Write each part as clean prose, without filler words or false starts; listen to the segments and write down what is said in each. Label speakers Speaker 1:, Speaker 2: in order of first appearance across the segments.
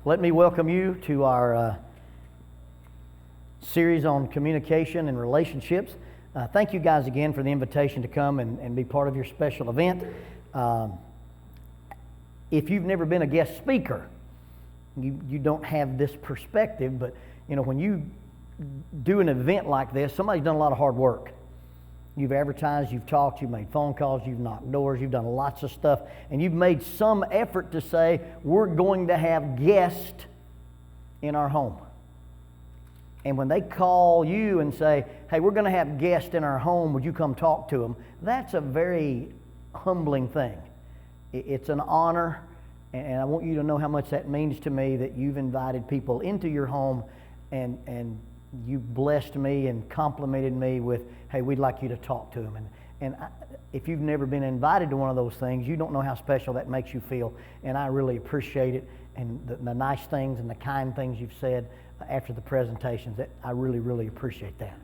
Speaker 1: Let me welcome you to our series on communication and relationships. Thank you guys again for the invitation to come and be part of your special event. If you've never been a guest speaker, you don't have this perspective, but you know, when you do an event like this, somebody's done a lot of hard work. You've advertised, you've talked, you've made phone calls, you've knocked doors, you've done lots of stuff, and you've made some effort to say, we're going to have guests in our home. And when they call you and say, hey, we're going to have guests in our home, would you come talk to them? That's a very humbling thing. It's an honor, and I want you to know how much that means to me that you've invited people into your home and you blessed me and complimented me with, hey, we'd like you to talk to them. If you've never been invited to one of those things, you don't know how special that makes you feel. And I really appreciate it. And the nice things and the kind things you've said after the presentations, I really, really appreciate that.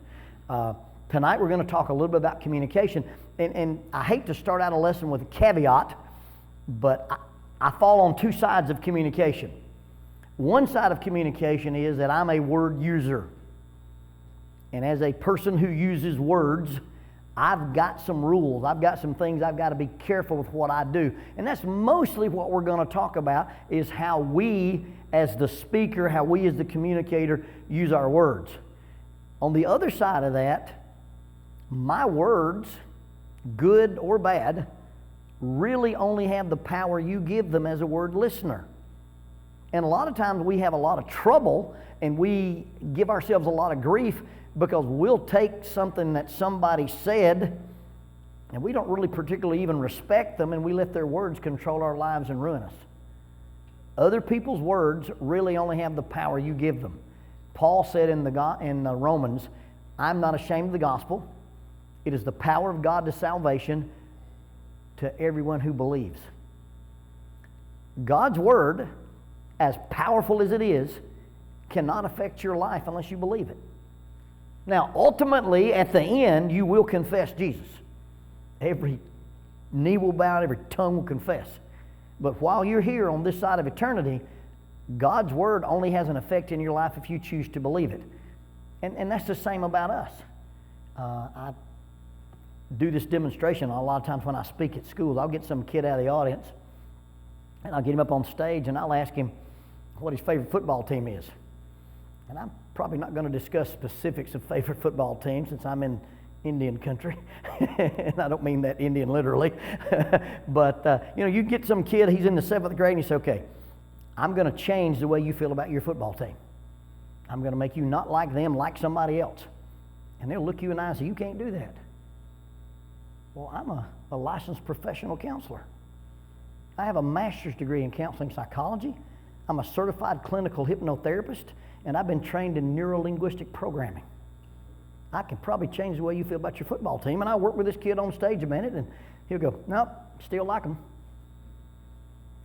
Speaker 1: Tonight we're going to talk a little bit about communication. And I hate to start out a lesson with a caveat, but I fall on two sides of communication. One side of communication is that I'm a word user. And as a person who uses words, I've got some rules. I've got some things I've got to be careful with what I do. And that's mostly what we're going to talk about, is how we as the speaker, how we as the communicator use our words. On the other side of that, my words, good or bad, really only have the power you give them as a word listener. And a lot of times we have a lot of trouble and we give ourselves a lot of grief because we'll take something that somebody said and we don't really particularly even respect them, and we let their words control our lives and ruin us. Other people's words really only have the power you give them. Paul said in Romans, I'm not ashamed of the gospel. It is the power of God to salvation to everyone who believes. God's word, as powerful as it is, cannot affect your life unless you believe it. Now, ultimately, at the end, you will confess Jesus. Every knee will bow, every tongue will confess. But while you're here on this side of eternity, God's word only has an effect in your life if you choose to believe it. And that's the same about us. I do this demonstration a lot of times when I speak at schools. I'll get some kid out of the audience, and I'll get him up on stage, and I'll ask him what his favorite football team is. And I'm probably not going to discuss specifics of favorite football teams since I'm in Indian country. And I don't mean that Indian literally. But, you get some kid, he's in the 7th grade, and you say, okay, I'm going to change the way you feel about your football team. I'm going to make you not like them, like somebody else. And they'll look you in the eye and say, you can't do that. Well, I'm a licensed professional counselor. I have a master's degree in counseling psychology. I'm a certified clinical hypnotherapist, and I've been trained in neuro-linguistic programming. I can probably change the way you feel about your football team, and I work with this kid on stage a minute, and he'll go, nope, still like them.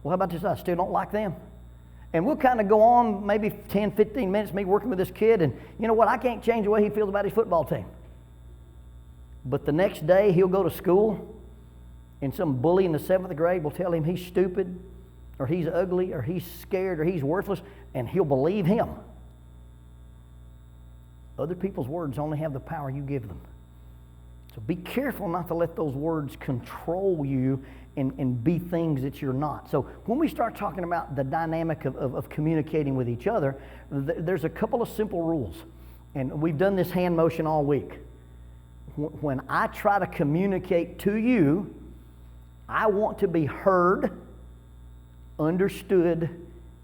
Speaker 1: Well, how about this? I still don't like them. And we'll kind of go on maybe 10, 15 minutes, me working with this kid, and you know what? I can't change the way he feels about his football team. But the next day, he'll go to school, and some bully in the 7th grade will tell him he's stupid, or he's ugly, or he's scared, or he's worthless, and he'll believe him. Other people's words only have the power you give them. So be careful not to let those words control you and be things that you're not. So when we start talking about the dynamic of communicating with each other, there's a couple of simple rules. And we've done this hand motion all week. When I try to communicate to you, I want to be heard, understood,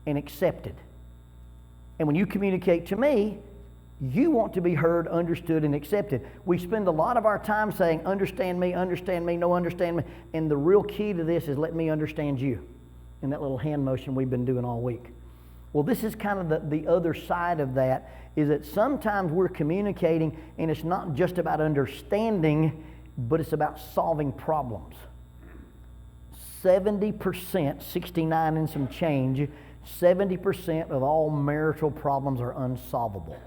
Speaker 1: and accepted. And when you communicate to me, you want to be heard, understood, and accepted. We spend a lot of our time saying, understand me, no, understand me. And the real key to this is let me understand you. In that little hand motion we've been doing all week. Well, this is kind of the other side of that, is that sometimes we're communicating and it's not just about understanding, but it's about solving problems. 70%, 69 and some change, 70% of all marital problems are unsolvable.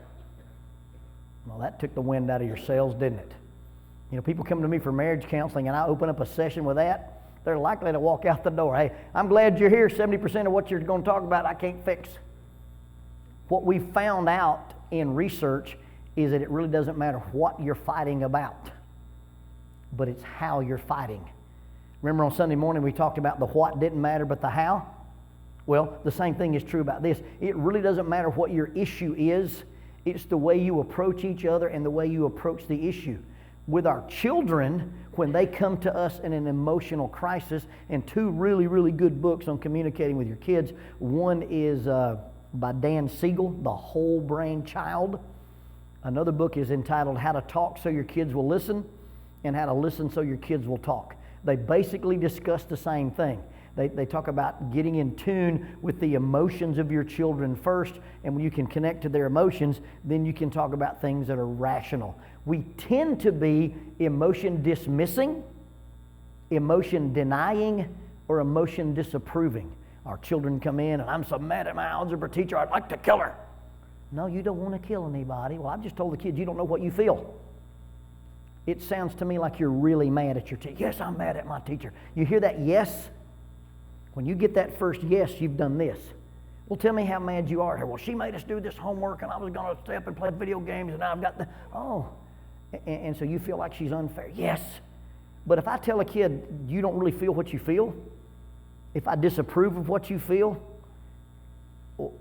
Speaker 1: Well, that took the wind out of your sails, didn't it? People come to me for marriage counseling and I open up a session with that, they're likely to walk out the door. Hey, I'm glad you're here. 70% of what you're going to talk about I can't fix. What we found out in research is that it really doesn't matter what you're fighting about, but it's how you're fighting. Remember on Sunday morning we talked about the what didn't matter, but the how? Well, the same thing is true about this. It really doesn't matter what your issue is. It's the way you approach each other and the way you approach the issue. With our children, when they come to us in an emotional crisis, and two really, really good books on communicating with your kids. One is by Dan Siegel, The Whole Brain Child. Another book is entitled How to Talk So Your Kids Will Listen, and How to Listen So Your Kids Will Talk. They basically discuss the same thing. They talk about getting in tune with the emotions of your children first, and when you can connect to their emotions, then you can talk about things that are rational. We tend to be emotion dismissing, emotion denying, or emotion disapproving. Our children come in and I'm so mad at my algebra teacher, I'd like to kill her. No, you don't want to kill anybody. Well, I've just told the kids you don't know what you feel. It sounds to me like you're really mad at your teacher. Yes, I'm mad at my teacher. You hear that yes? When you get that first yes, you've done this. Well, tell me how mad you are. Well, she made us do this homework and I was going to stay up and play video games and now I've got the, oh. And so you feel like she's unfair. Yes. But if I tell a kid, you don't really feel what you feel, if I disapprove of what you feel,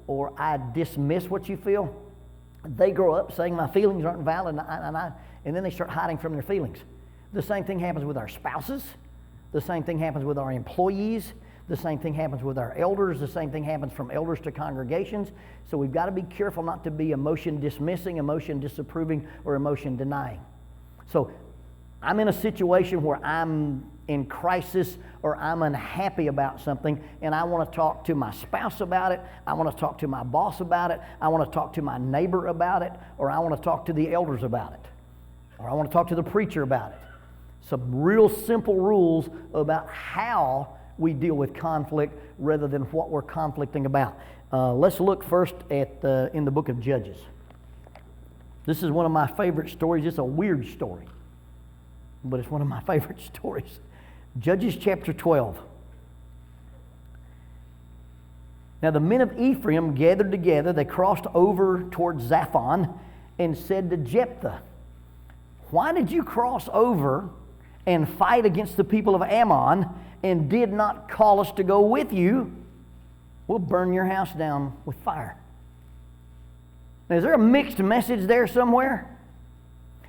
Speaker 1: or I dismiss what you feel, they grow up saying my feelings aren't valid, and then they start hiding from their feelings. The same thing happens with our spouses. The same thing happens with our employees. The same thing happens with our elders. The same thing happens from elders to congregations. So we've got to be careful not to be emotion dismissing, emotion disapproving, or emotion denying. So I'm in a situation where I'm in crisis or I'm unhappy about something and I want to talk to my spouse about it, I want to talk to my boss about it, I want to talk to my neighbor about it, or I want to talk to the elders about it, or I want to talk to the preacher about it. Some real simple rules about how we deal with conflict rather than what we're conflicting about. Let's look first at in the book of Judges. This is one of my favorite stories. It's a weird story, but it's one of my favorite stories. Judges chapter 12. Now the men of Ephraim gathered together. They crossed over towards Zaphon and said to Jephthah, "Why did you cross over and fight against the people of Ammon and did not call us to go with you? We'll burn your house down with fire." Now, is there a mixed message there somewhere?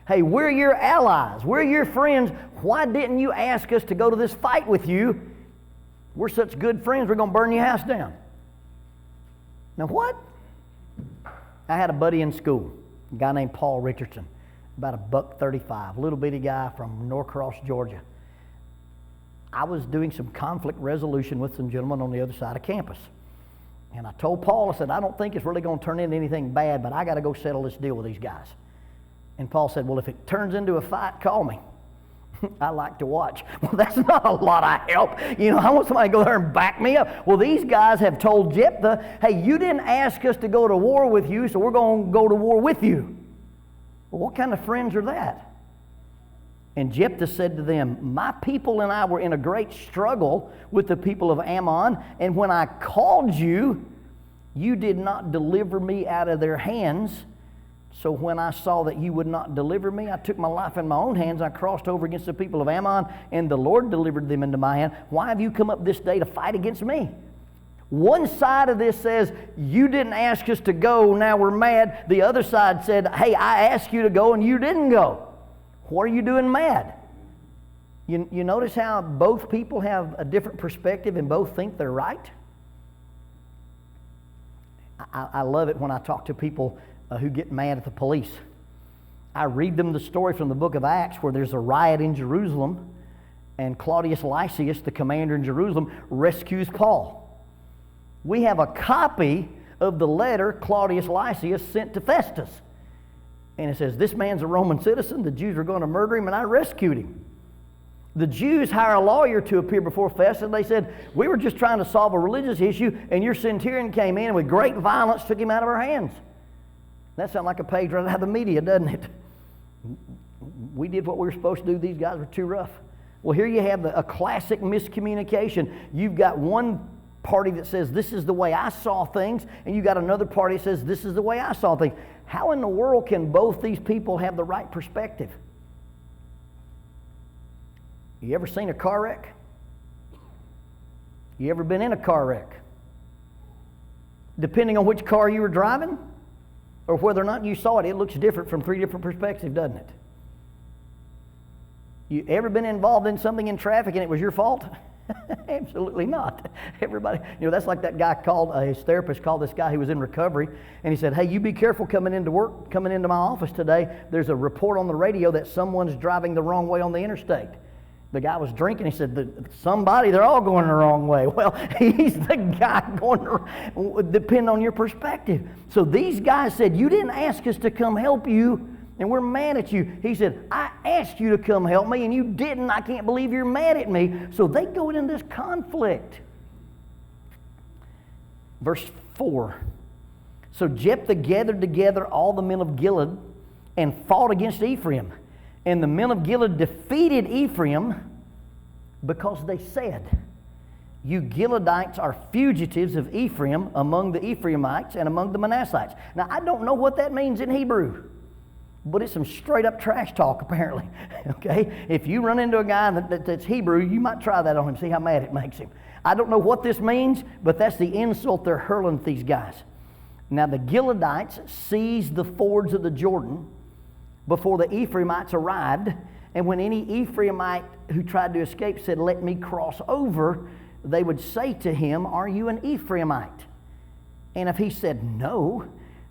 Speaker 1: Hey, we're your allies. We're your friends. Why didn't you ask us to go to this fight with you? We're such good friends, we're going to burn your house down. Now what? I had a buddy in school, a guy named Paul Richardson, about $135, little bitty guy from Norcross, Georgia. I was doing some conflict resolution with some gentlemen on the other side of campus. And I told Paul, I said, I don't think it's really going to turn into anything bad, but I got to go settle this deal with these guys. And Paul said, well, if it turns into a fight, call me. I like to watch. Well, that's not a lot of help. You know, I want somebody to go there and back me up. Well, these guys have told Jephthah, hey, you didn't ask us to go to war with you, so we're going to go to war with you. Well, what kind of friends are that? And Jephthah said to them, my people and I were in a great struggle with the people of Ammon, and when I called you, you did not deliver me out of their hands. So when I saw that you would not deliver me, I took my life in my own hands. I crossed over against the people of Ammon, and the Lord delivered them into my hand. Why have you come up this day to fight against me? One side of this says, you didn't ask us to go, now we're mad. The other side said, hey, I asked you to go and you didn't go. What are you doing mad? You notice how both people have a different perspective and both think they're right? I love it when I talk to people who get mad at the police. I read them the story from the book of Acts where there's a riot in Jerusalem and Claudius Lysias, the commander in Jerusalem, rescues Paul. We have a copy of the letter Claudius Lysias sent to Festus. And it says, this man's a Roman citizen, the Jews are going to murder him, and I rescued him. The Jews hire a lawyer to appear before Festus, and they said, we were just trying to solve a religious issue, and your centurion came in and with great violence took him out of our hands. That sounds like a page right out of the media, doesn't it? We did what we were supposed to do. These guys were too rough. Well, here you have a classic miscommunication. You've got one party that says, this is the way I saw things, and you got another party that says, this is the way I saw things. How in the world can both these people have the right perspective? You ever seen a car wreck? You ever been in a car wreck? Depending on which car you were driving, or whether or not you saw it, it looks different from 3 different perspectives, doesn't it? You ever been involved in something in traffic and it was your fault? Absolutely not. Everybody, that's like that guy called, his therapist called this guy who was in recovery, and he said, hey, you be careful coming into work, coming into my office today. There's a report on the radio that someone's driving the wrong way on the interstate. The guy was drinking. He said, somebody, they're all going the wrong way. Well, he's the guy going, depending on your perspective. So these guys said, you didn't ask us to come help you, and we're mad at you. He said, I asked you to come help me, and you didn't. I can't believe you're mad at me. So they go into this conflict. Verse 4. So Jephthah gathered together all the men of Gilead and fought against Ephraim. And the men of Gilead defeated Ephraim because they said, you Gileadites are fugitives of Ephraim among the Ephraimites and among the Manassites. Now, I don't know what that means in Hebrew, but it's some straight up trash talk apparently. Okay? If you run into a guy that's Hebrew, you might try that on him, see how mad it makes him. I don't know what this means, but that's the insult they're hurling at these guys. Now, the Gileadites seized the fords of the Jordan before the Ephraimites arrived, and when any Ephraimite who tried to escape said, let me cross over, they would say to him, are you an Ephraimite? And if he said no,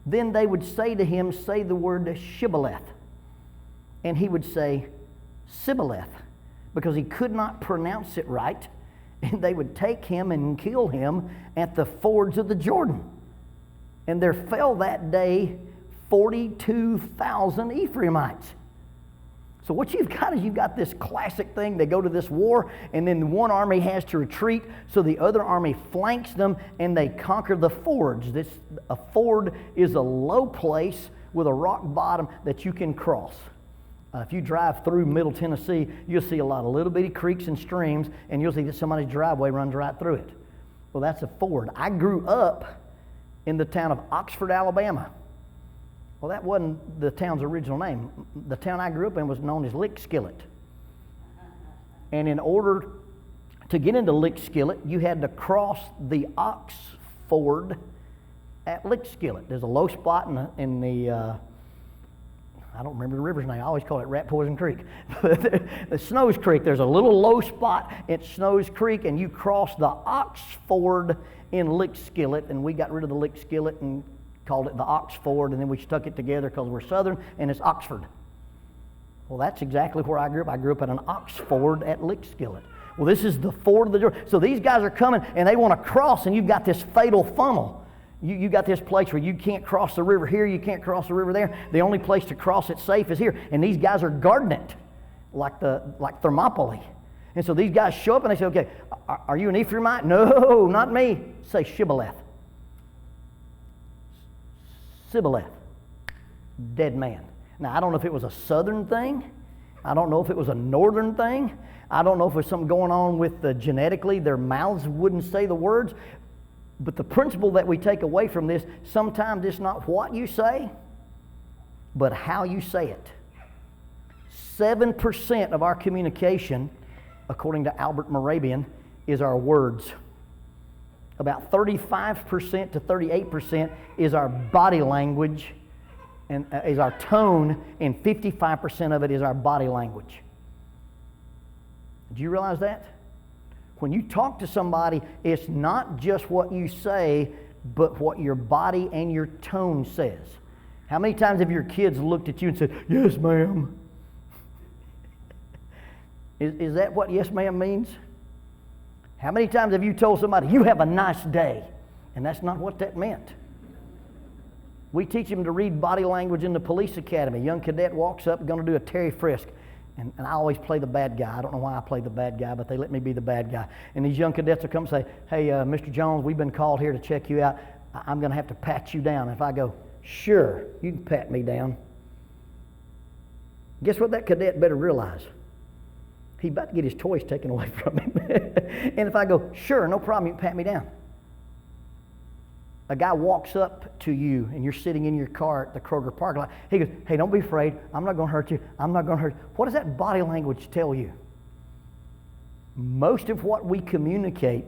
Speaker 1: then they would say to him, say the word Shibboleth. And he would say Sibboleth, because he could not pronounce it right, and they would take him and kill him at the fords of the Jordan. And there fell that day 42,000 Ephraimites. So what you've got is you've got this classic thing. They go to this war, and then one army has to retreat, so the other army flanks them, and they conquer the fords. A ford is a low place with a rock bottom that you can cross. If you drive through Middle Tennessee, you'll see a lot of little bitty creeks and streams, and you'll see that somebody's driveway runs right through it. Well, that's a ford. I grew up in the town of Oxford, Alabama. Well, that wasn't the town's original name. The town I grew up in was known as Lickskillet. And in order to get into Lickskillet, you had to cross the Ox Ford at Lickskillet. There's a low spot in the I don't remember the river's name. I always call it Rat Poison Creek. The Snows Creek. There's a little low spot at Snows Creek, and you cross the Ox Ford in Lickskillet, and we got rid of the Lickskillet and called it the Oxford, and then we stuck it together because we're Southern, and it's Oxford. Well, that's exactly where I grew up. I grew up at an Oxford at Lickskillet. Well, this is the ford of the Jordan. So these guys are coming, and they want to cross, and you've got this fatal funnel. You got this place where you can't cross the river here, you can't cross the river there. The only place to cross it safe is here. And these guys are guarding it like Thermopylae. And so these guys show up, and they say, okay, are you an Ephraimite? No, not me. Say Shibboleth. Sibboleth, dead man. Now, I don't know if it was a southern thing. I don't know if it was a northern thing. I don't know if there's something going on with genetically, their mouths wouldn't say the words. But the principle that we take away from this, sometimes it's not what you say, but how you say it. 7% of our communication, according to Albert Morabian, is our words. About 35% to 38% is our body language and is our tone, and 55% of it is our body language. Do you realize that? When you talk to somebody, it's not just what you say, but what your body and your tone says. How many times have your kids looked at you and said, yes, ma'am? Is that what yes, ma'am means? How many times have you told somebody, you have a nice day? And that's not what that meant. We teach them to read body language in the police academy. A young cadet walks up, going to do a Terry frisk. And I always play the bad guy. I don't know why I play the bad guy, but they let me be the bad guy. And these young cadets will come and say, hey, Mr. Jones, we've been called here to check you out. I'm going to have to pat you down. If I go, sure, you can pat me down. Guess what that cadet better realize? He's about to get his toys taken away from him. And if I go, sure, no problem, you can pat me down. A guy walks up to you and you're sitting in your car at the Kroger parking lot. He goes, hey, don't be afraid. I'm not going to hurt you. I'm not going to hurt you. What does that body language tell you? Most of what we communicate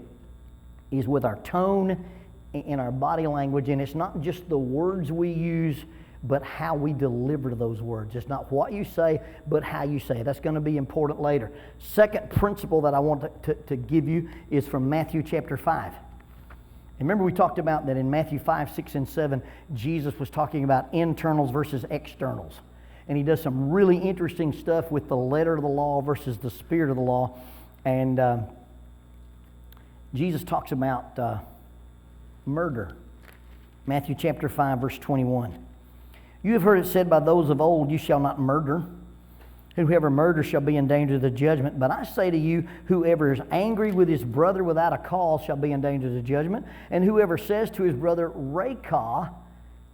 Speaker 1: is with our tone and our body language, and it's not just the words we use, but how we deliver those words. It's not what you say, but how you say it. That's going to be important later. Second principle that I want to give you is from Matthew chapter 5. And remember, we talked about that in Matthew 5, 6, and 7, Jesus was talking about internals versus externals. And he does some really interesting stuff with the letter of the law versus the spirit of the law. And Jesus talks about murder. Matthew chapter 5, verse 21. You have heard it said by those of old, you shall not murder. Whoever murders shall be in danger of the judgment. But I say to you, whoever is angry with his brother without a cause shall be in danger of the judgment. And whoever says to his brother, Raca,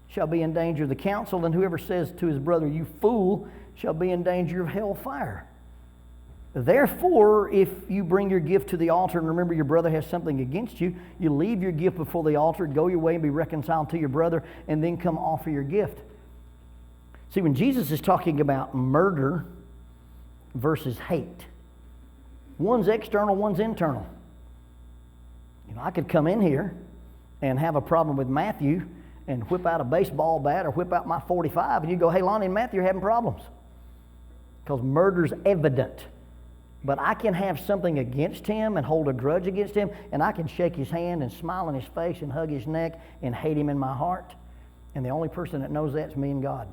Speaker 1: shall be in danger of the council. And whoever says to his brother, you fool, shall be in danger of hellfire. Therefore, if you bring your gift to the altar and remember your brother has something against you, you leave your gift before the altar, go your way and be reconciled to your brother, and then come offer your gift. See, when Jesus is talking about murder versus hate, one's external, one's internal. You know, I could come in here and have a problem with Matthew and whip out a baseball bat or whip out my .45, and you go, hey, Lonnie and Matthew are having problems. Because murder's evident. But I can have something against him and hold a grudge against him, and I can shake his hand and smile in his face and hug his neck and hate him in my heart. And the only person that knows that's me and God.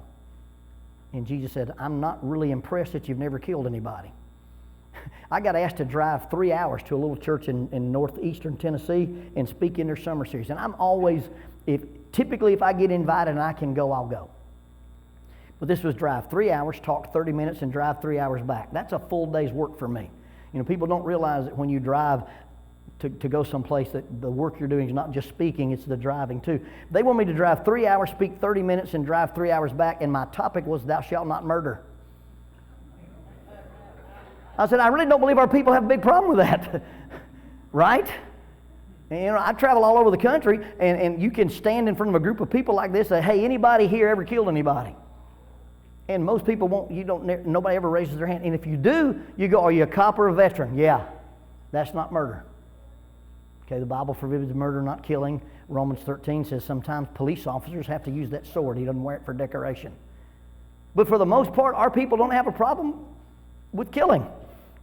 Speaker 1: And Jesus said, I'm not really impressed that you've never killed anybody. I got asked to drive 3 hours to a little church in northeastern Tennessee and speak in their summer series. And I'm always, typically if I get invited and I can go, I'll go. But this was drive 3 hours, talk 30 minutes, and drive 3 hours back. That's a full day's work for me. You know, people don't realize that when you drive to go someplace that the work you're doing is not just speaking, it's the driving too. They want me to drive 3 hours, speak 30 minutes, and drive 3 hours back, and my topic was, thou shalt not murder. I said, I really don't believe our people have a big problem with that. Right? And, you know, I travel all over the country, and you can stand in front of a group of people like this and say, hey, anybody here ever killed anybody? And most people won't, nobody ever raises their hand. And if you do, you go, are you a cop or a veteran? Yeah, that's not murder. Okay, the Bible forbids murder, not killing. Romans 13 says sometimes police officers have to use that sword. He doesn't wear it for decoration. But for the most part, our people don't have a problem with killing.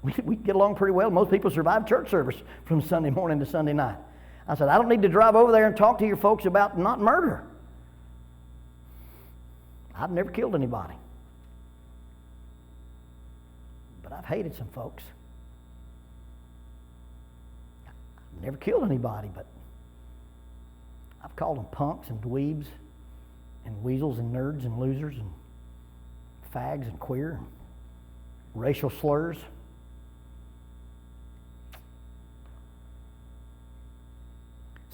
Speaker 1: We get along pretty well. Most people survive church service from Sunday morning to Sunday night. I said, I don't need to drive over there and talk to your folks about not murder. I've never killed anybody. But I've hated some folks. I've never killed anybody, but I've called them punks and dweebs and weasels and nerds and losers and fags and queer, and racial slurs.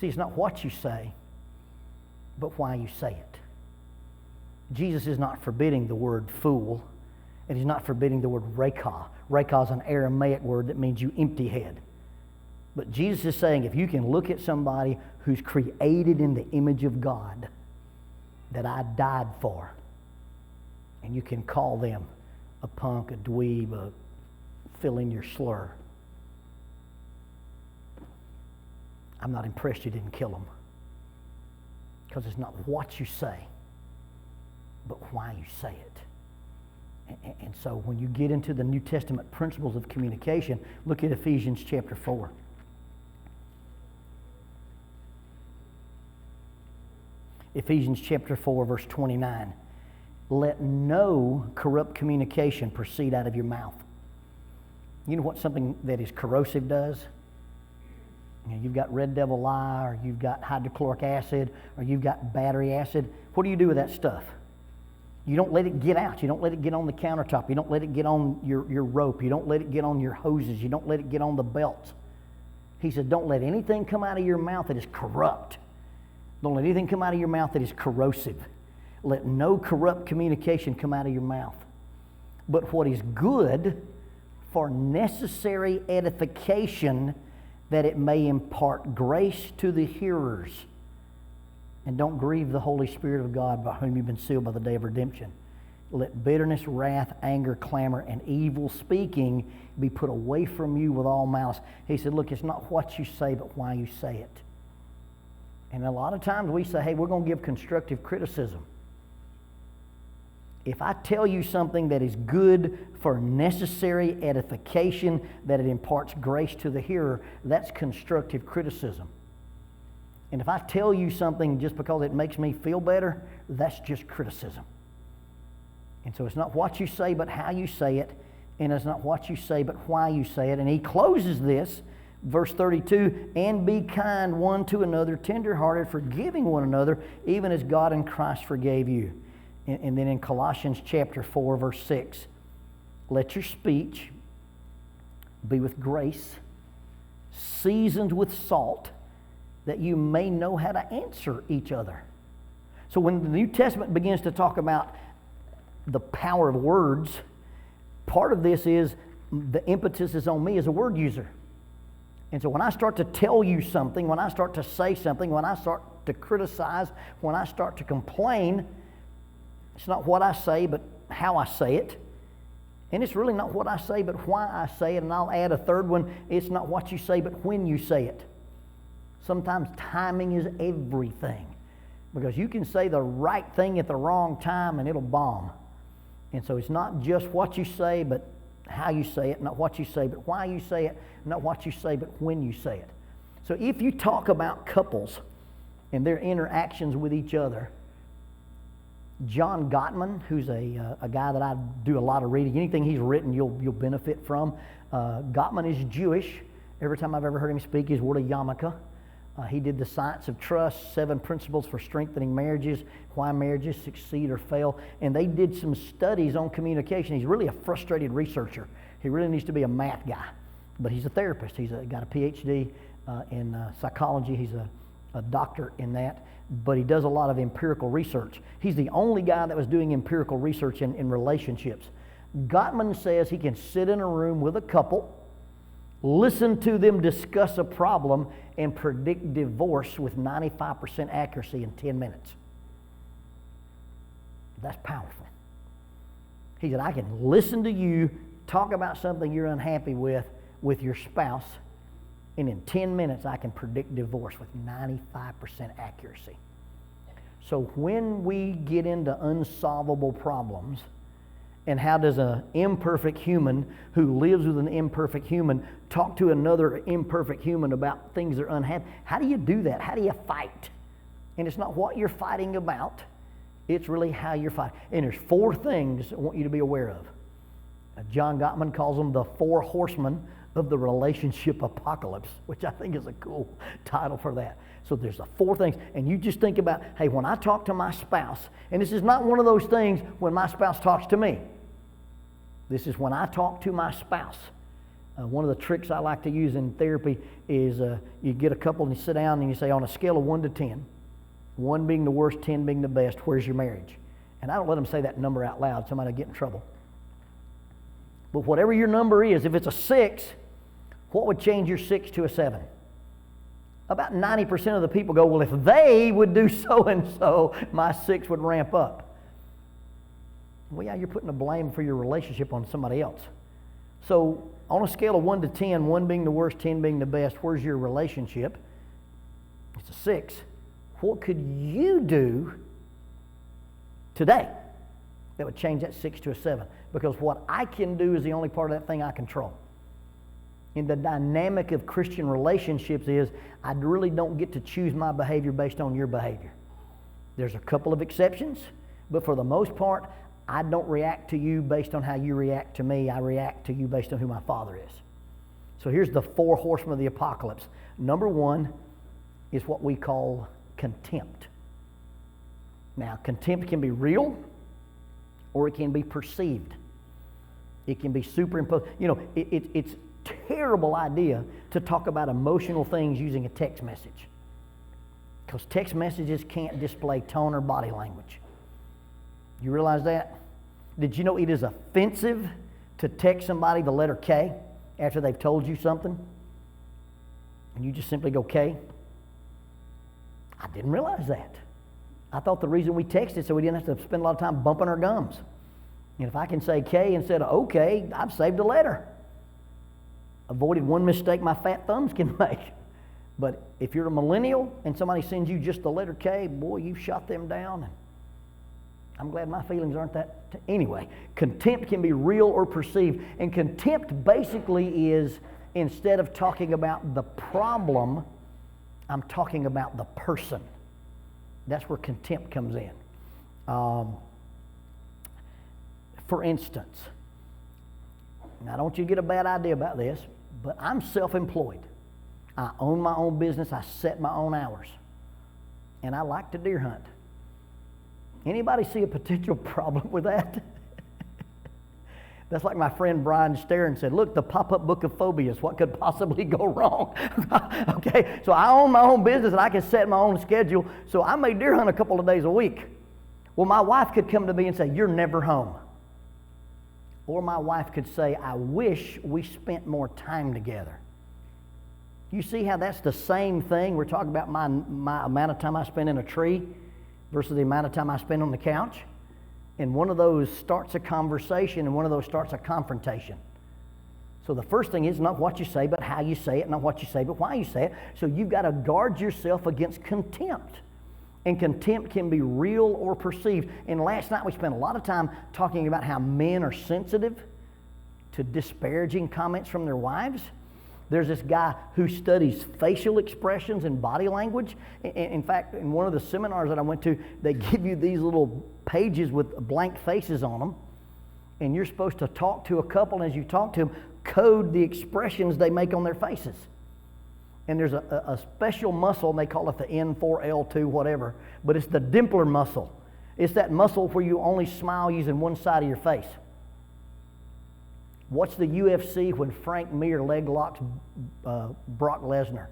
Speaker 1: See, it's not what you say, but why you say it. Jesus is not forbidding the word fool, and he's not forbidding the word Raca. Raca is an Aramaic word that means you empty head. But Jesus is saying if you can look at somebody who's created in the image of God that I died for, and you can call them a punk, a dweeb, a fill in your slur, I'm not impressed you didn't kill them. Because it's not what you say, but why you say it. And so when you get into the New Testament principles of communication, look at Ephesians chapter 4. Ephesians chapter 4, verse 29. Let no corrupt communication proceed out of your mouth. You know what something that is corrosive does? You know, you've got red devil lye, or you've got hydrochloric acid, or you've got battery acid. What do you do with that stuff? You don't let it get out. You don't let it get on the countertop. You don't let it get on your rope. You don't let it get on your hoses. You don't let it get on the belts. He said, don't let anything come out of your mouth that is corrupt. Don't let anything come out of your mouth that is corrosive. Let no corrupt communication come out of your mouth. But what is good for necessary edification, that it may impart grace to the hearers. And don't grieve the Holy Spirit of God, by whom you've been sealed by the day of redemption. Let bitterness, wrath, anger, clamor, and evil speaking be put away from you with all malice. He said, look, it's not what you say, but why you say it. And a lot of times we say, hey, we're going to give constructive criticism. If I tell you something that is good for necessary edification, that it imparts grace to the hearer, that's constructive criticism. And if I tell you something just because it makes me feel better, that's just criticism. And so it's not what you say, but how you say it. And it's not what you say, but why you say it. And he closes this, verse 32, and be kind one to another, tenderhearted, forgiving one another, even as God in Christ forgave you. And then in Colossians chapter 4, verse 6, let your speech be with grace, seasoned with salt, that you may know how to answer each other. So when the New Testament begins to talk about the power of words, part of this is the impetus is on me as a word user. And so when I start to tell you something, when I start to say something, when I start to criticize, when I start to complain, it's not what I say, but how I say it. And it's really not what I say, but why I say it. And I'll add a third one. It's not what you say, but when you say it. Sometimes timing is everything, because you can say the right thing at the wrong time and it'll bomb. And so it's not just what you say, but how you say it, not what you say, but why you say it, not what you say, but when you say it. So if you talk about couples and their interactions with each other, John Gottman, who's a guy that I do a lot of reading, anything he's written you'll benefit from. Gottman is Jewish. Every time I've ever heard him speak, his word of yarmulke. He did The Science of Trust, 7 Principles for Strengthening Marriages, Why Marriages Succeed or Fail. And they did some studies on communication. He's really a frustrated researcher. He really needs to be a math guy. But he's a therapist. He's got a PhD in psychology. He's a doctor in that. But he does a lot of empirical research. He's the only guy that was doing empirical research in relationships. Gottman says he can sit in a room with a couple, listen to them discuss a problem, and predict divorce with 95% accuracy in 10 minutes. That's powerful. He said, I can listen to you talk about something you're unhappy with your spouse, and in 10 minutes I can predict divorce with 95% accuracy. So when we get into unsolvable problems, and how does an imperfect human who lives with an imperfect human talk to another imperfect human about things they're unhappy? How do you do that? How do you fight? And it's not what you're fighting about. It's really how you're fighting. And there's 4 things I want you to be aware of. John Gottman calls them the 4 horsemen of the relationship apocalypse, which I think is a cool title for that. So there's the 4 things, and you just think about, hey, when I talk to my spouse, and this is not one of those things when my spouse talks to me. This is when I talk to my spouse. One of the tricks I like to use in therapy is you get a couple and you sit down and you say, on a scale of 1 to 10, 1 being the worst, 10 being the best, where's your marriage? And I don't let them say that number out loud. Somebody will get in trouble. But whatever your number is, if it's a 6, what would change your 6 to a 7? About 90% of the people go, well, if they would do so and so, my 6 would ramp up. Well, yeah, you're putting the blame for your relationship on somebody else. So on a scale of 1 to 10, 1 being the worst, 10 being the best, where's your relationship? It's a 6. What could you do today that would change that 6 to a 7? Because what I can do is the only part of that thing I control. And the dynamic of Christian relationships is I really don't get to choose my behavior based on your behavior. There's a couple of exceptions, but for the most part, I don't react to you based on how you react to me. I react to you based on who my Father is. So here's the 4 horsemen of the apocalypse. Number 1 is what we call contempt. Now, contempt can be real or it can be perceived. It can be superimposed. You know, it's a terrible idea to talk about emotional things using a text message, because text messages can't display tone or body language. You realize that? Did you know it is offensive to text somebody the letter K after they've told you something? And you just simply go K? I didn't realize that. I thought the reason we texted so we didn't have to spend a lot of time bumping our gums. And if I can say K instead of OK, I've saved a letter. Avoided one mistake my fat thumbs can make. But if you're a millennial and somebody sends you just the letter K, boy, you've shot them down. And I'm glad my feelings aren't that. Anyway, contempt can be real or perceived. And contempt basically is, instead of talking about the problem, I'm talking about the person. That's where contempt comes in. For instance, now I don't want you to get a bad idea about this, but I'm self-employed. I own my own business. I set my own hours. And I like to deer hunt. Anybody see a potential problem with that? That's like my friend Brian Starron said, look, the pop-up book of phobias, what could possibly go wrong? Okay, so I own my own business and I can set my own schedule, so I may deer hunt a couple of days a week. Well, my wife could come to me and say, you're never home. Or my wife could say, I wish we spent more time together. You see how that's the same thing? We're talking about my amount of time I spend in a tree versus the amount of time I spend on the couch. And one of those starts a conversation and one of those starts a confrontation. So the first thing is not what you say, but how you say it, not what you say, but why you say it. So you've got to guard yourself against contempt. And contempt can be real or perceived. And last night we spent a lot of time talking about how men are sensitive to disparaging comments from their wives. There's this guy who studies facial expressions and body language. In fact, in one of the seminars that I went to, they give you these little pages with blank faces on them. And you're supposed to talk to a couple, and as you talk to them, code the expressions they make on their faces. And there's a special muscle, and they call it the N4L2 whatever, but it's the dimpler muscle. It's that muscle where you only smile using one side of your face. Watch the UFC when Frank Mir leg locks Brock Lesnar.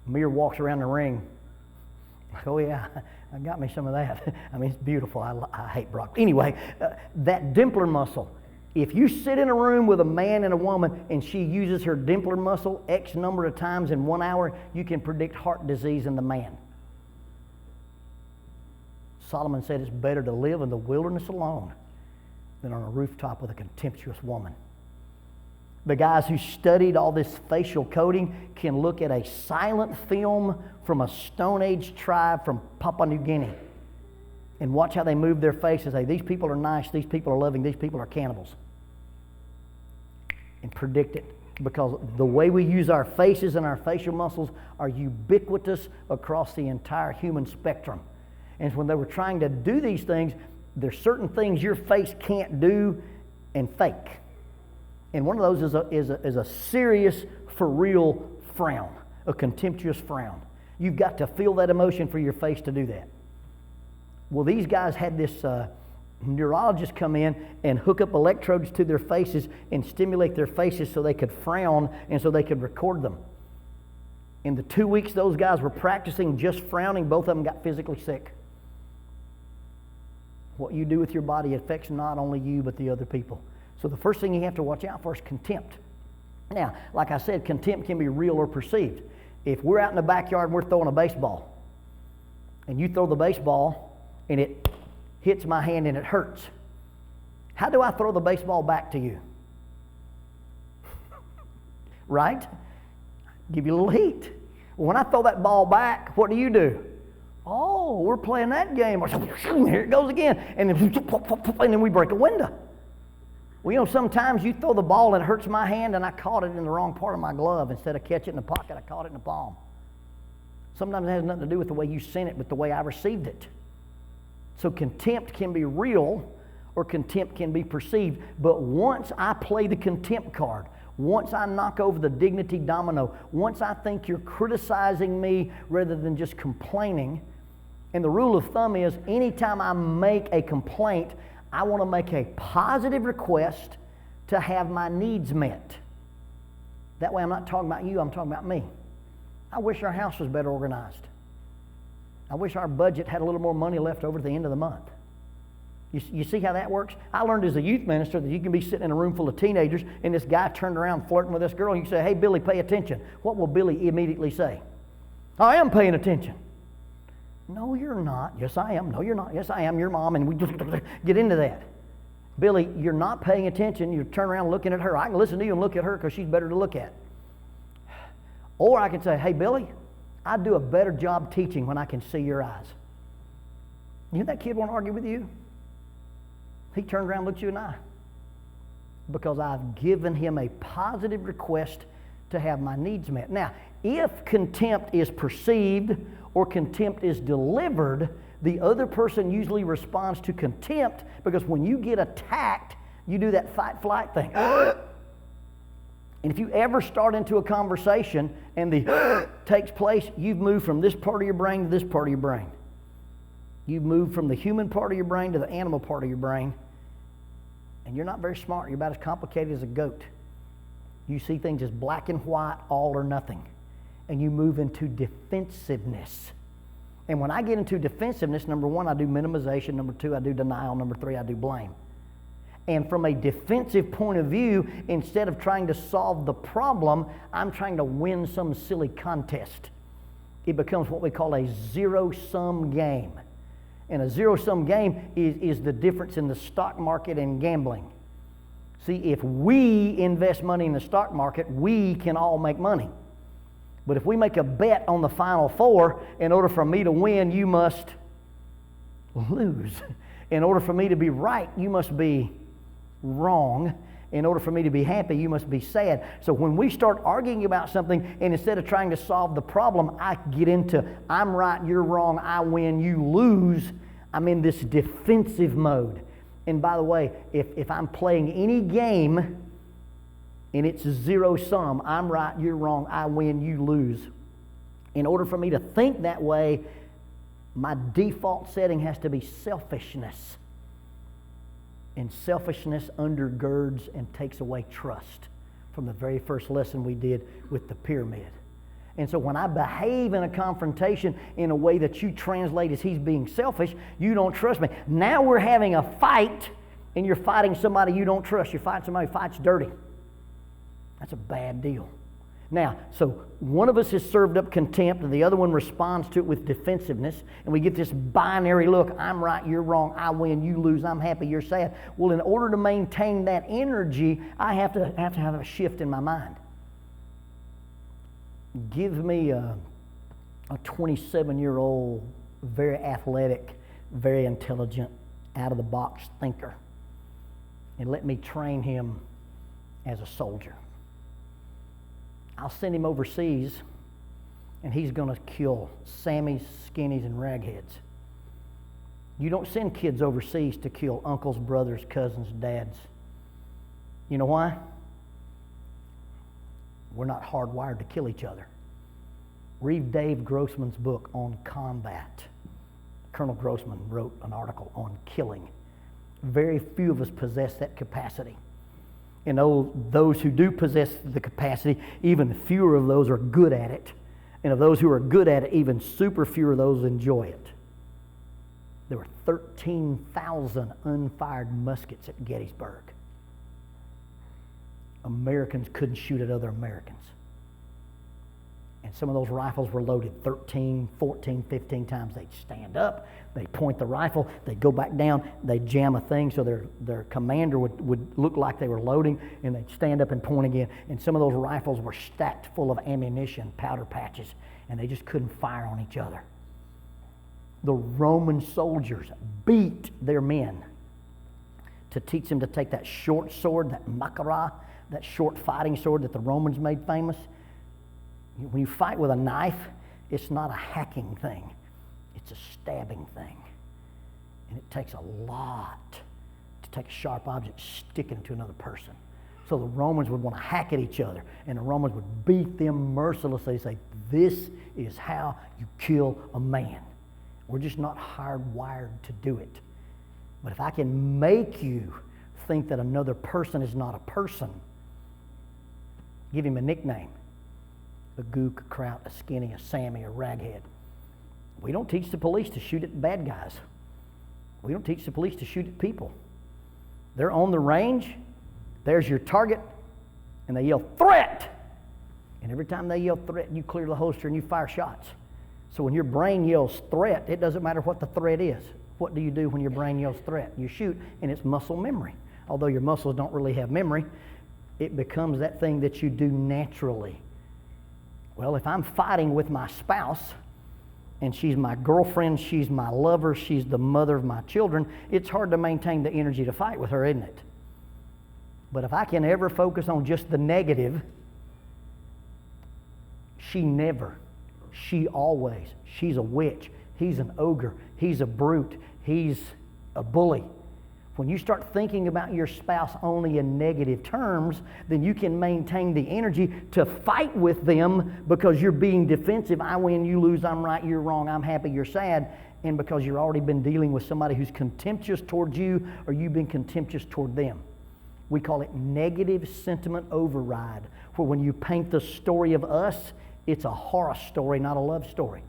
Speaker 1: Mir walks around the ring. Oh yeah, I got me some of that. I mean, it's beautiful. I hate Brock. Anyway, that dimpler muscle. If you sit in a room with a man and a woman and she uses her dimpler muscle X number of times in 1 hour, you can predict heart disease in the man. Solomon said it's better to live in the wilderness alone than on a rooftop with a contemptuous woman. The guys who studied all this facial coding can look at a silent film from a Stone Age tribe from Papua New Guinea and watch how they move their face and say, these people are nice, these people are loving, these people are cannibals. And predict it. Because the way we use our faces and our facial muscles are ubiquitous across the entire human spectrum. And when they were trying to do these things, there's certain things your face can't do and fake. And one of those is a serious, for real frown, a contemptuous frown. You've got to feel that emotion for your face to do that. Well, these guys had this neurologist come in and hook up electrodes to their faces and stimulate their faces so they could frown and so they could record them. In the 2 weeks those guys were practicing just frowning, both of them got physically sick. What you do with your body affects not only you, but the other people. So the first thing you have to watch out for is contempt. Now, like I said, contempt can be real or perceived. If we're out in the backyard and we're throwing a baseball, and you throw the baseball, and it hits my hand and it hurts, how do I throw the baseball back to you? Right? Give you a little heat. When I throw that ball back, what do? Oh, we're playing that game. Here it goes again. And then we break a window. Well, you know, sometimes you throw the ball and it hurts my hand and I caught it in the wrong part of my glove. Instead of catching it in the pocket, I caught it in the palm. Sometimes it has nothing to do with the way you sent it, but the way I received it. So contempt can be real or contempt can be perceived. But once I play the contempt card, once I knock over the dignity domino, once I think you're criticizing me rather than just complaining, and the rule of thumb is anytime I make a complaint, I want to make a positive request to have my needs met. That way I'm not talking about you, I'm talking about me. I wish our house was better organized. I wish our budget had a little more money left over at the end of the month. You see how that works? I learned as a youth minister that you can be sitting in a room full of teenagers and this guy turned around flirting with this girl and you say, hey, Billy, pay attention. What will Billy immediately say? I am paying attention. No, you're not. Yes, I am. No, you're not. Yes, I am your mom. And we just get into that. Billy, you're not paying attention. You turn around looking at her. I can listen to you and look at her because she's better to look at. Or I can say, hey, Billy, I do a better job teaching when I can see your eyes. You think that kid want to argue with you? He turned around and looked you in the eye. Because I've given him a positive request to have my needs met. Now, if contempt is perceived or contempt is delivered, the other person usually responds to contempt, because when you get attacked, you do that fight-flight thing. And if you ever start into a conversation and the takes place, you've moved from this part of your brain to this part of your brain. You've moved from the human part of your brain to the animal part of your brain. And you're not very smart. You're about as complicated as a goat. You see things as black and white, all or nothing. And you move into defensiveness. And when I get into defensiveness, number one, I do minimization. Number two, I do denial. Number three, I do blame. And from a defensive point of view, instead of trying to solve the problem, I'm trying to win some silly contest. It becomes what we call a zero-sum game. And a zero-sum game is the difference in the stock market and gambling. See, if we invest money in the stock market, we can all make money. But if we make a bet on the final four, in order for me to win, you must lose. In order for me to be right, you must be wrong. In order for me to be happy, you must be sad. So when we start arguing about something, and instead of trying to solve the problem, I get into, I'm right, you're wrong, I win, you lose. I'm in this defensive mode. And by the way, if I'm playing any game and it's zero sum, I'm right, you're wrong, I win, you lose. In order for me to think that way, my default setting has to be selfishness. And selfishness undergirds and takes away trust, from the very first lesson we did with the pyramid. And so when I behave in a confrontation in a way that you translate as he's being selfish, you don't trust me. Now we're having a fight, and you're fighting somebody you don't trust. You're fighting somebody who fights dirty. That's a bad deal. Now, so one of us has served up contempt, and the other one responds to it with defensiveness, and we get this binary look, I'm right, you're wrong, I win, you lose, I'm happy, you're sad. Well, in order to maintain that energy, I have to have a shift in my mind. Give me a 27-year-old, very athletic, very intelligent, out-of-the-box thinker, and let me train him as a soldier. I'll send him overseas, and he's going to kill Sammies, Skinnies, and Ragheads. You don't send kids overseas to kill uncles, brothers, cousins, dads. You know why? We're not hardwired to kill each other. Read Dave Grossman's book on combat. Colonel Grossman wrote an article on killing. Very few of us possess that capacity. And those who do possess the capacity, even fewer of those are good at it. And of those who are good at it, even super few of those enjoy it. There were 13,000 unfired muskets at Gettysburg. Americans couldn't shoot at other Americans. And some of those rifles were loaded 13, 14, 15 times. They'd stand up, they'd point the rifle, they'd go back down, they'd jam a thing so their commander would look like they were loading, and they'd stand up and point again. And some of those rifles were stacked full of ammunition, powder patches, and they just couldn't fire on each other. The Roman soldiers beat their men to teach them to take that short sword, that makara, that short fighting sword that the Romans made famous. When you fight with a knife, it's not a hacking thing. It's a stabbing thing. And it takes a lot to take a sharp object, stick it into another person. So the Romans would want to hack at each other, and the Romans would beat them mercilessly. Say, this is how you kill a man. We're just not hardwired to do it. But if I can make you think that another person is not a person, give him a nickname. A gook, a kraut, a skinny, a Sammy, a raghead. We don't teach the police to shoot at bad guys. We don't teach the police to shoot at people. They're on the range, there's your target, and they yell, threat! And every time they yell threat, you clear the holster and you fire shots. So when your brain yells threat, it doesn't matter what the threat is. What do you do when your brain yells threat? You shoot, and it's muscle memory. Although your muscles don't really have memory, it becomes that thing that you do naturally. Well, if I'm fighting with my spouse, and she's my girlfriend, she's my lover, she's the mother of my children, it's hard to maintain the energy to fight with her, isn't it? But if I can ever focus on just the negative, she never, she always, she's a witch, he's an ogre, he's a brute, he's a bully. When you start thinking about your spouse only in negative terms, then you can maintain the energy to fight with them because you're being defensive. I win, you lose, I'm right, you're wrong, I'm happy, you're sad. And because you've already been dealing with somebody who's contemptuous towards you, or you've been contemptuous toward them. We call it negative sentiment override, where when you paint the story of us, it's a horror story, not a love story.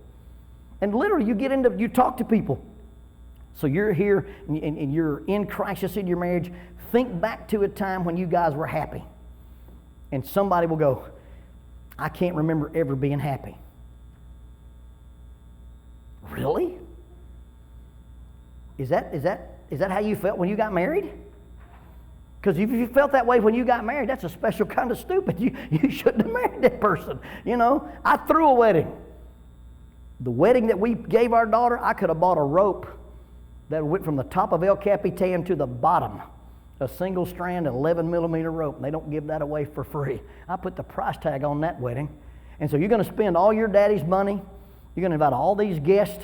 Speaker 1: And literally, you talk to people. So you're here and you're in crisis in your marriage. Think back to a time when you guys were happy. And somebody will go, I can't remember ever being happy. Really? Is that how you felt when you got married? Because if you felt that way when you got married, that's a special kind of stupid. You shouldn't have married that person. You know, I threw a wedding. The wedding that we gave our daughter, I could have bought a rope that went from the top of El Capitan to the bottom. A single strand, 11 millimeter rope. And they don't give that away for free. I put the price tag on that wedding. And so you're going to spend all your daddy's money. You're going to invite all these guests.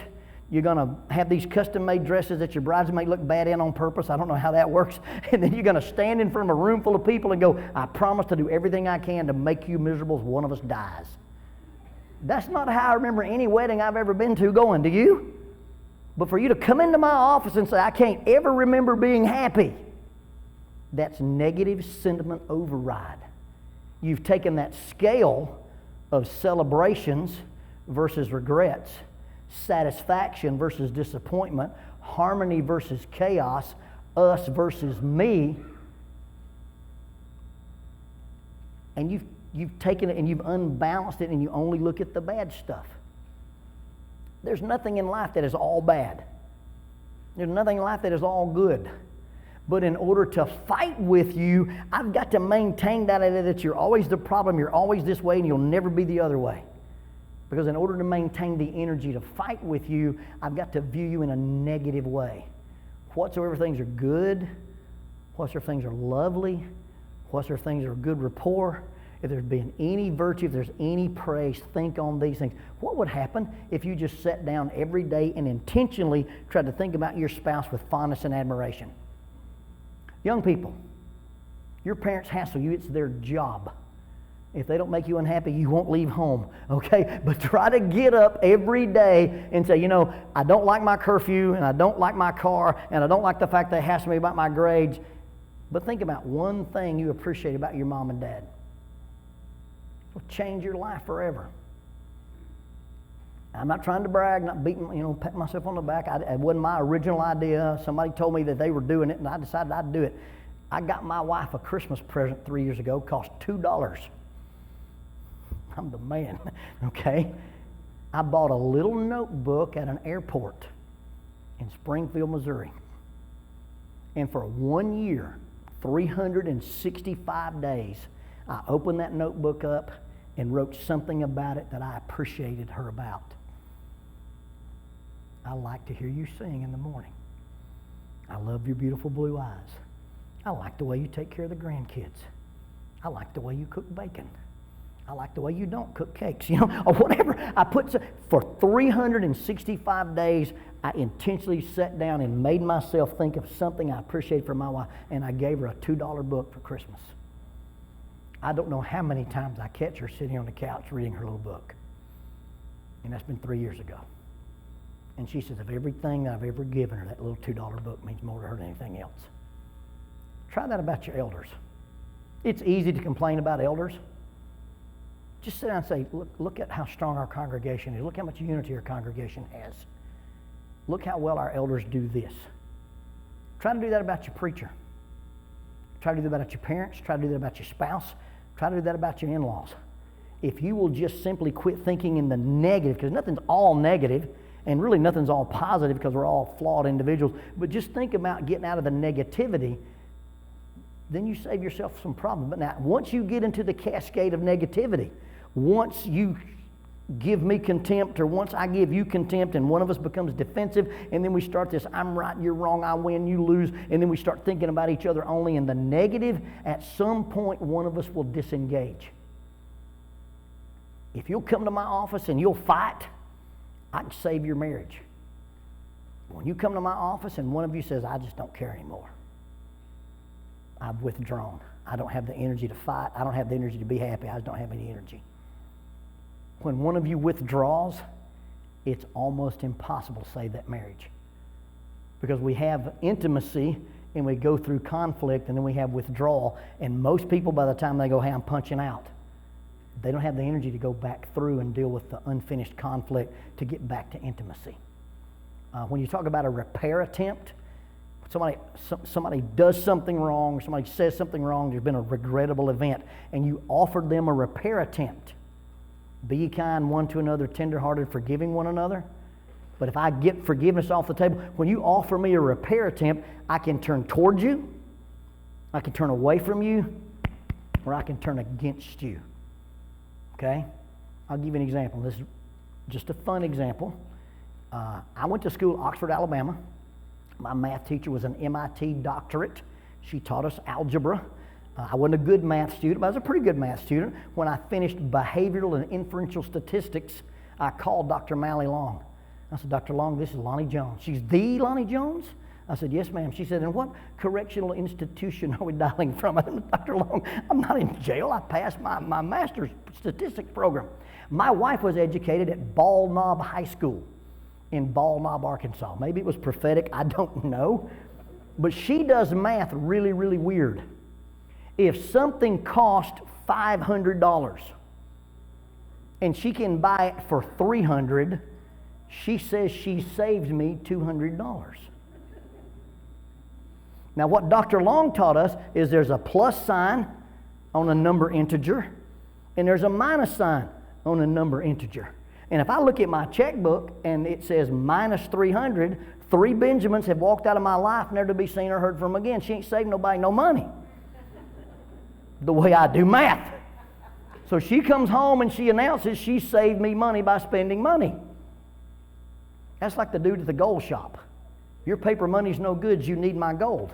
Speaker 1: You're going to have these custom-made dresses that your bridesmaid look bad in on purpose. I don't know how that works. And then you're going to stand in front of a room full of people and go, I promise to do everything I can to make you miserable if one of us dies. That's not how I remember any wedding I've ever been to going. Do you? But for you to come into my office and say, I can't ever remember being happy, that's negative sentiment override. You've taken that scale of celebrations versus regrets, satisfaction versus disappointment, harmony versus chaos, us versus me, and you've taken it and you've unbalanced it and you only look at the bad stuff. There's nothing in life that is all bad. There's nothing in life that is all good. But in order to fight with you, I've got to maintain that idea that you're always the problem, you're always this way, and you'll never be the other way. Because in order to maintain the energy to fight with you, I've got to view you in a negative way. Whatsoever things are good, whatsoever things are lovely, whatsoever things are good rapport, if there's been any virtue, if there's any praise, think on these things. What would happen if you just sat down every day and intentionally tried to think about your spouse with fondness and admiration? Young people, your parents hassle you. It's their job. If they don't make you unhappy, you won't leave home, okay? But try to get up every day and say, you know, I don't like my curfew, and I don't like my car, and I don't like the fact they hassle me about my grades. But think about one thing you appreciate about your mom and dad. It'll change your life forever. I'm not trying to brag, not beating, pat myself on the back. It wasn't my original idea. Somebody told me that they were doing it, and I decided I'd do it. I got my wife a Christmas present 3 years ago. Cost $2. I'm the man, okay? I bought a little notebook at an airport in Springfield, Missouri. And for 1 year, 365 days, I opened that notebook up and wrote something about it that I appreciated her about. I like to hear you sing in the morning. I love your beautiful blue eyes. I like the way you take care of the grandkids. I like the way you cook bacon. I like the way you don't cook cakes, or whatever. For 365 days, I intentionally sat down and made myself think of something I appreciated from my wife, and I gave her a $2 book for Christmas. I don't know how many times I catch her sitting on the couch reading her little book. And that's been 3 years ago. And she says, of everything that I've ever given her, that little $2 book means more to her than anything else. Try that about your elders. It's easy to complain about elders. Just sit down and say, look at how strong our congregation is. Look how much unity our congregation has. Look how well our elders do this. Try to do that about your preacher. Try to do that about your parents. Try to do that about your spouse. Try to do that about your in-laws. if you will just simply quit thinking in the negative, because nothing's all negative, and really nothing's all positive because we're all flawed individuals, but just think about getting out of the negativity, then you save yourself some problems. But now, once you get into the cascade of negativity, once you give me contempt, or once I give you contempt, and one of us becomes defensive, and then we start this, I'm right, you're wrong, I win, you lose, and then we start thinking about each other only in the negative, at some point one of us will disengage. If you'll come to my office and you'll fight, I can save your marriage. When you come to my office and one of you says, I just don't care anymore, I've withdrawn. I don't have the energy to fight. I don't have the energy to be happy. I just don't have any energy. When one of you withdraws, it's almost impossible to save that marriage. Because we have intimacy and we go through conflict, and then we have withdrawal. And most people, by the time they go, hey, I'm punching out, they don't have the energy to go back through and deal with the unfinished conflict to get back to intimacy. When you talk about a repair attempt, somebody does something wrong, or somebody says something wrong, there's been a regrettable event, and you offered them a repair attempt. Be ye kind one to another, tenderhearted, forgiving one another. But if I get forgiveness off the table, when you offer me a repair attempt, I can turn toward you, I can turn away from you, or I can turn against you. Okay? I'll give you an example. This is just a fun example. I went to school, Oxford, Alabama. My math teacher was an MIT doctorate. She taught us algebra. I wasn't a good math student, but I was a pretty good math student. When I finished behavioral and inferential statistics, I called Dr. Mally Long. I said, Dr. Long, this is Lonnie Jones. She's the Lonnie Jones? I said, yes, ma'am. She said, and what correctional institution are we dialing from? I said, Dr. Long, I'm not in jail. I passed my master's statistics program. My wife was educated at Bald Knob High School in Bald Knob, Arkansas. Maybe it was prophetic. I don't know. But she does math really, really weird. If something cost $500 and she can buy it for $300, she says she saved me $200. Now, what Dr. Long taught us is there's a plus sign on a number integer, and there's a minus sign on a number integer. And if I look at my checkbook and it says minus 300, 3 Benjamins have walked out of my life, never to be seen or heard from again. She ain't saved nobody no money. The way I do math. So she comes home and she announces she saved me money by spending money. That's like the dude at the gold shop. Your paper money's no good, you need my gold.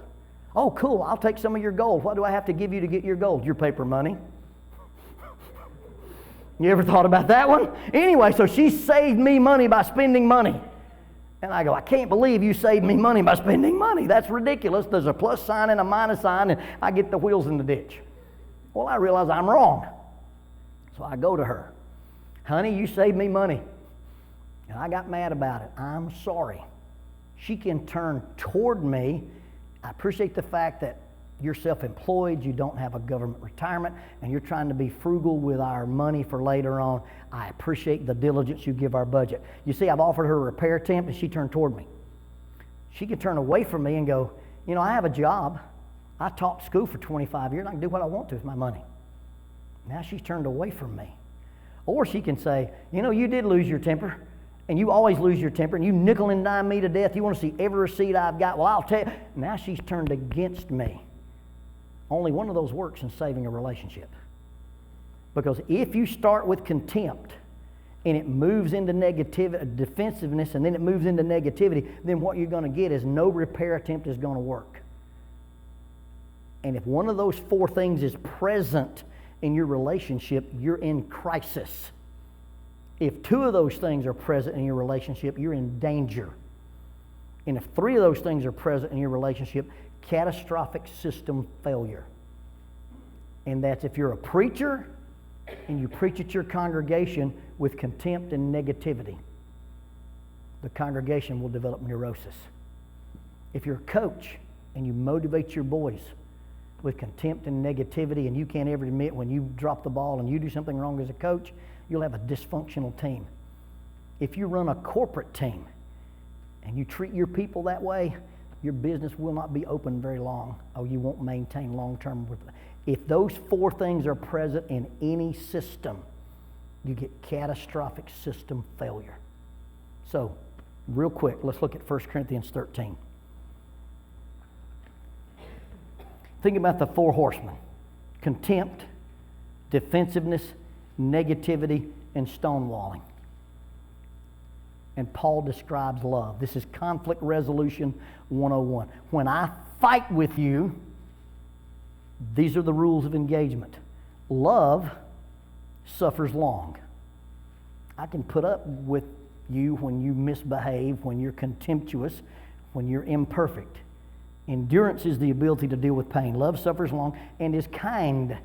Speaker 1: Oh, cool, I'll take some of your gold. What do I have to give you to get your gold? Your paper money. You ever thought about that one? Anyway, so she saved me money by spending money. And I go, I can't believe you saved me money by spending money. That's ridiculous. There's a plus sign and a minus sign, and I get the wheels in the ditch. Well, I realize I'm wrong. So I go to her. Honey, you saved me money. And I got mad about it. I'm sorry. She can turn toward me. I appreciate the fact that you're self-employed, you don't have a government retirement, and you're trying to be frugal with our money for later on. I appreciate the diligence you give our budget. You see, I've offered her a repair attempt, and she turned toward me. She can turn away from me and go, you know, I have a job. I taught school for 25 years, and I can do what I want to with my money. Now she's turned away from me. Or she can say, you know, you did lose your temper, and you always lose your temper, and you nickel and dime me to death. You want to see every receipt I've got? Well, I'll tell you. Now she's turned against me. Only one of those works in saving a relationship. Because if you start with contempt and it moves into negativity, defensiveness, and then it moves into negativity, then what you're going to get is no repair attempt is going to work. And if one of those 4 things is present in your relationship, you're in crisis. If 2 of those things are present in your relationship, you're in danger. And if 3 of those things are present in your relationship, catastrophic system failure. And that's if you're a preacher and you preach at your congregation with contempt and negativity, the congregation will develop neurosis. If you're a coach and you motivate your boys with contempt and negativity, and you can't ever admit when you drop the ball and you do something wrong as a coach, you'll have a dysfunctional team. If you run a corporate team and you treat your people that way, your business will not be open very long, or you won't maintain long-term. If those 4 things are present in any system, you get catastrophic system failure. So, real quick, let's look at 1 Corinthians 13. Think about the 4 horsemen: contempt, defensiveness, negativity, and stonewalling. And Paul describes love. This is conflict resolution 101. When I fight with you, these are the rules of engagement. Love suffers long. I can put up with you when you misbehave, when you're contemptuous, when you're imperfect. Endurance is the ability to deal with pain. Love suffers long and is kind.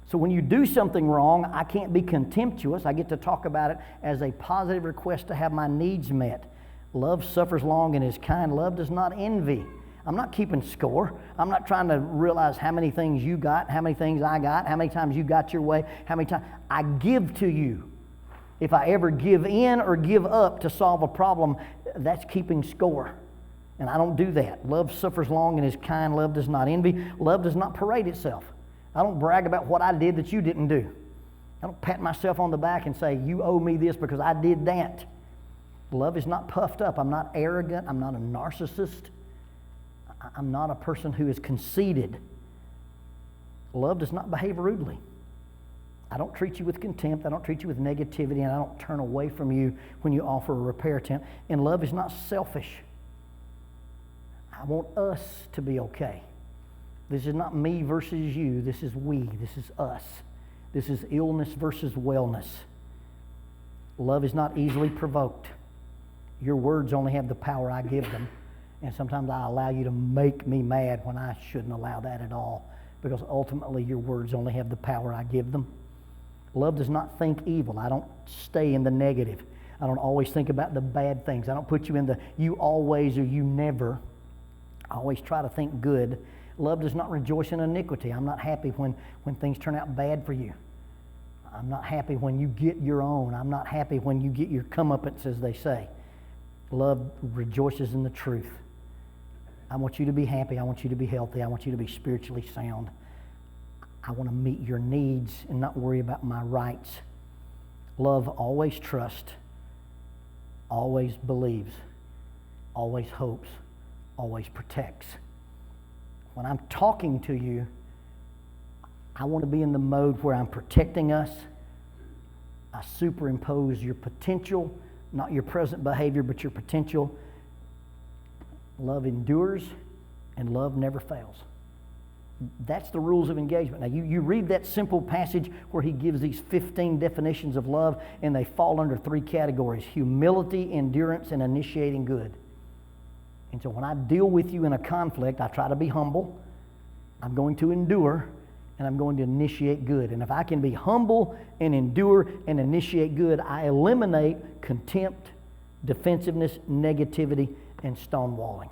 Speaker 1: So when you do something wrong, I can't be contemptuous. I get to talk about it as a positive request to have my needs met. Love suffers long and is kind. Love does not envy. I'm not keeping score. I'm not trying to realize how many things you got, how many things I got, how many times you got your way, how many times. I give to you. If I ever give in or give up to solve a problem, that's keeping score. And I don't do that. Love suffers long and is kind. Love does not envy. Love does not parade itself. I don't brag about what I did that you didn't do. I don't pat myself on the back and say, you owe me this because I did that. Love is not puffed up. I'm not arrogant. I'm not a narcissist. I'm not a person who is conceited. Love does not behave rudely. I don't treat you with contempt. I don't treat you with negativity, and I don't turn away from you when you offer a repair attempt. And love is not selfish. I want us to be okay. This is not me versus you. This is we. This is us. This is illness versus wellness. Love is not easily provoked. Your words only have the power I give them. And sometimes I allow you to make me mad when I shouldn't allow that at all, because ultimately your words only have the power I give them. Love does not think evil. I don't stay in the negative. I don't always think about the bad things. I don't put you in the you always or you never. I always try to think good. Love does not rejoice in iniquity. I'm not happy when things turn out bad for you. I'm not happy when you get your own. I'm not happy when you get your comeuppance, as they say. Love rejoices in the truth. I want you to be happy. I want you to be healthy. I want you to be spiritually sound. I want to meet your needs and not worry about my rights. Love always trusts, always believes, always hopes, always protects. When I'm talking to you, I want to be in the mode where I'm protecting us. I superimpose your potential, not your present behavior, but your potential. Love endures, and love never fails. That's the rules of engagement. Now, you read that simple passage where he gives these 15 definitions of love, and they fall under 3 categories: humility, endurance, and initiating good. And so when I deal with you in a conflict, I try to be humble, I'm going to endure, and I'm going to initiate good. And if I can be humble and endure and initiate good, I eliminate contempt, defensiveness, negativity, and stonewalling.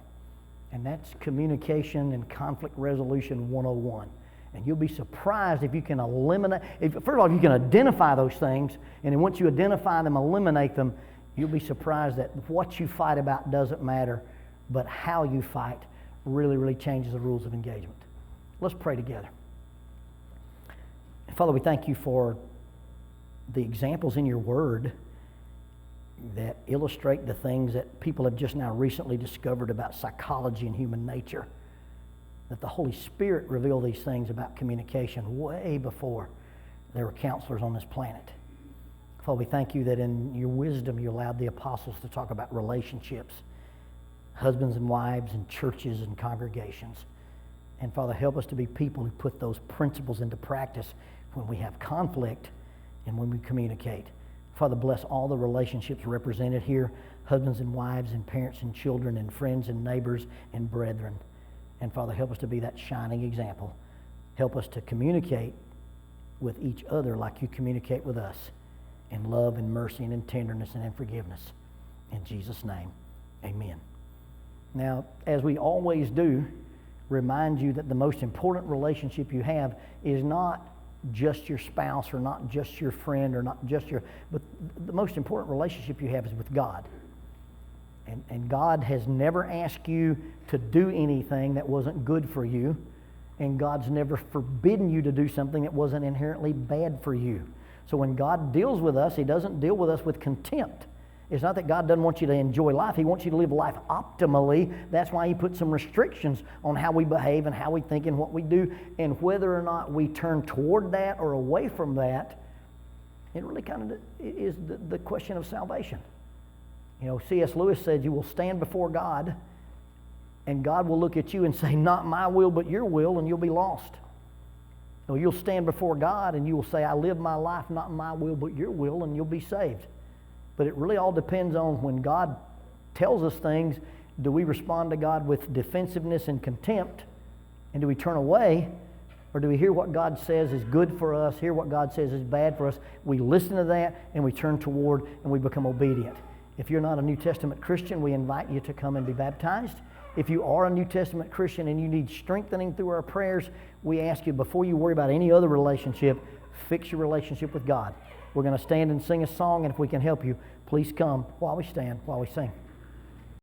Speaker 1: And that's communication and conflict resolution 101. And you'll be surprised if you can eliminate, first of all, if you can identify those things, and then once you identify them, eliminate them, you'll be surprised that what you fight about doesn't matter, but how you fight really, really changes the rules of engagement. Let's pray together. Father, we thank you for the examples in your word that illustrate the things that people have just now recently discovered about psychology and human nature. That the Holy Spirit revealed these things about communication way before there were counselors on this planet. Father, we thank you that in your wisdom you allowed the apostles to talk about relationships, husbands and wives and churches and congregations. And Father, help us to be people who put those principles into practice when we have conflict and when we communicate. Father, bless all the relationships represented here, husbands and wives and parents and children and friends and neighbors and brethren. And Father, help us to be that shining example. Help us to communicate with each other like you communicate with us, in love and mercy and in tenderness and in forgiveness. In Jesus' name, amen. Now, as we always do, remind you that the most important relationship you have is not just your spouse or not just your friend or not just but the most important relationship you have is with God. And God has never asked you to do anything that wasn't good for you, and God's never forbidden you to do something that wasn't inherently bad for you. So when God deals with us, He doesn't deal with us with contempt. It's not that God doesn't want you to enjoy life. He wants you to live life optimally. That's why He put some restrictions on how we behave and how we think and what we do. And whether or not we turn toward that or away from that, it really kind of is the question of salvation. You know, C.S. Lewis said, you will stand before God, and God will look at you and say, not my will, but your will, and you'll be lost. So you'll stand before God, and you will say, I live my life, not my will, but your will, and you'll be saved. But it really all depends on when God tells us things, do we respond to God with defensiveness and contempt, and do we turn away, or do we hear what God says is good for us, hear what God says is bad for us, we listen to that, and we turn toward, and we become obedient. If you're not a New Testament Christian, we invite you to come and be baptized. If you are a New Testament Christian and you need strengthening through our prayers, we ask you, before you worry about any other relationship, fix your relationship with God. We're going to stand and sing a song, and if we can help you, please come while we stand, while we sing.